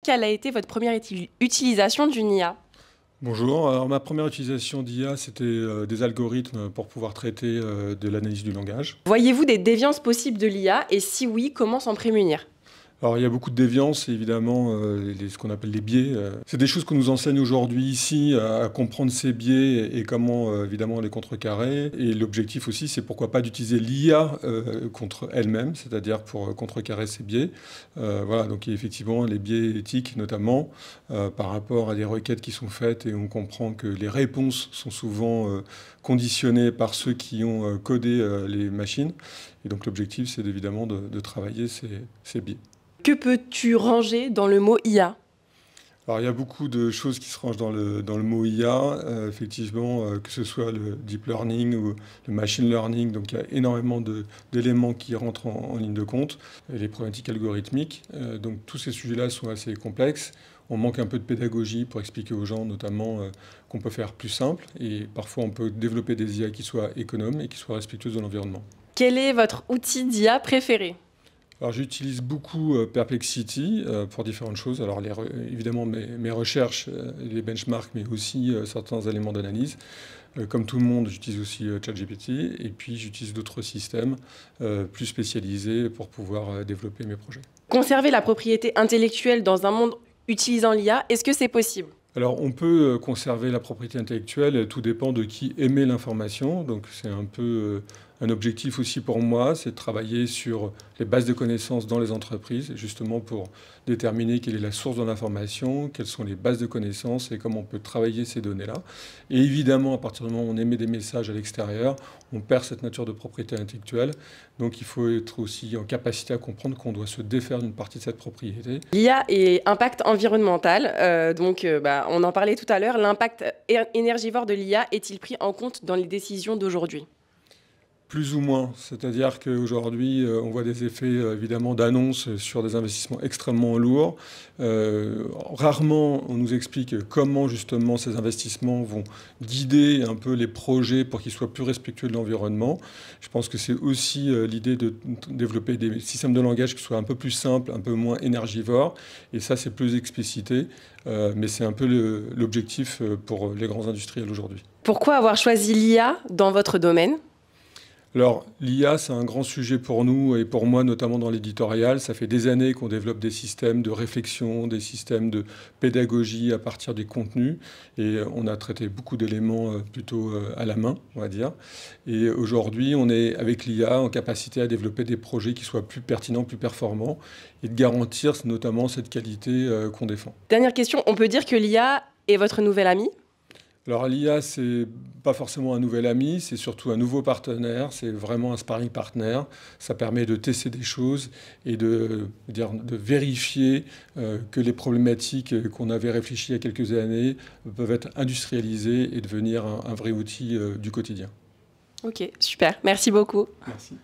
quelle a été votre première utilisation d'une IA? Bonjour, alors ma première utilisation d'IA, c'était des algorithmes pour pouvoir traiter de l'analyse du langage. Voyez-vous des déviances possibles de l'IA et si oui, comment s'en prémunir? Alors il y a beaucoup de déviances, évidemment, ce qu'on appelle les biais. C'est des choses qu'on nous enseigne aujourd'hui ici, à comprendre ces biais et comment évidemment les contrecarrer. Et l'objectif aussi, c'est pourquoi pas d'utiliser l'IA contre elle-même, c'est-à-dire pour contrecarrer ces biais. Voilà, donc il y a effectivement les biais éthiques notamment par rapport à des requêtes qui sont faites et on comprend que les réponses sont souvent conditionnées par ceux qui ont codé les machines. Et donc l'objectif, c'est évidemment de travailler ces biais. Que peux-tu ranger dans le mot IA? Alors, il y a beaucoup de choses qui se rangent dans le mot IA, effectivement, que ce soit le deep learning ou le machine learning. Donc, il y a énormément d'éléments qui rentrent en ligne de compte. Et les problématiques algorithmiques. Donc, tous ces sujets-là sont assez complexes. On manque un peu de pédagogie pour expliquer aux gens, notamment, qu'on peut faire plus simple. Et parfois, on peut développer des IA qui soient économes et qui soient respectueuses de l'environnement. Quel est votre outil d'IA préféré? Alors j'utilise beaucoup Perplexity pour différentes choses. Alors évidemment mes recherches, les benchmarks, mais aussi certains éléments d'analyse. Comme tout le monde, j'utilise aussi ChatGPT et puis j'utilise d'autres systèmes plus spécialisés pour pouvoir développer mes projets. Conserver la propriété intellectuelle dans un monde utilisant l'IA, est-ce que c'est possible? Alors on peut conserver la propriété intellectuelle, tout dépend de qui émet l'information. Donc c'est un peu un objectif aussi pour moi, c'est de travailler sur les bases de connaissances dans les entreprises, justement pour déterminer quelle est la source de l'information, quelles sont les bases de connaissances et comment on peut travailler ces données-là. Et évidemment, à partir du moment où on émet des messages à l'extérieur, on perd cette nature de propriété intellectuelle. Donc il faut être aussi en capacité à comprendre qu'on doit se défaire d'une partie de cette propriété. L'IA et impact environnemental, on en parlait tout à l'heure, l'impact énergivore de l'IA est-il pris en compte dans les décisions d'aujourd'hui? Plus ou moins, c'est-à-dire qu'aujourd'hui, on voit des effets évidemment d'annonce sur des investissements extrêmement lourds. Rarement, on nous explique comment justement ces investissements vont guider un peu les projets pour qu'ils soient plus respectueux de l'environnement. Je pense que c'est aussi l'idée de développer des systèmes de langage qui soient un peu plus simples, un peu moins énergivores. Et ça, c'est plus explicité, mais c'est un peu l'objectif pour les grands industriels aujourd'hui. Pourquoi avoir choisi l'IA dans votre domaine? Alors, l'IA, c'est un grand sujet pour nous et pour moi, notamment dans l'éditorial. Ça fait des années qu'on développe des systèmes de réflexion, des systèmes de pédagogie à partir des contenus. Et on a traité beaucoup d'éléments plutôt à la main, on va dire. Et aujourd'hui, on est, avec l'IA, en capacité à développer des projets qui soient plus pertinents, plus performants et de garantir notamment cette qualité qu'on défend. Dernière question, on peut dire que l'IA est votre nouvel ami? Alors l'IA, c'est pas forcément un nouvel ami, c'est surtout un nouveau partenaire, c'est vraiment un sparring partner. Ça permet de tester des choses et de vérifier que les problématiques qu'on avait réfléchies il y a quelques années peuvent être industrialisées et devenir un vrai outil du quotidien. Ok, super, merci beaucoup. Merci.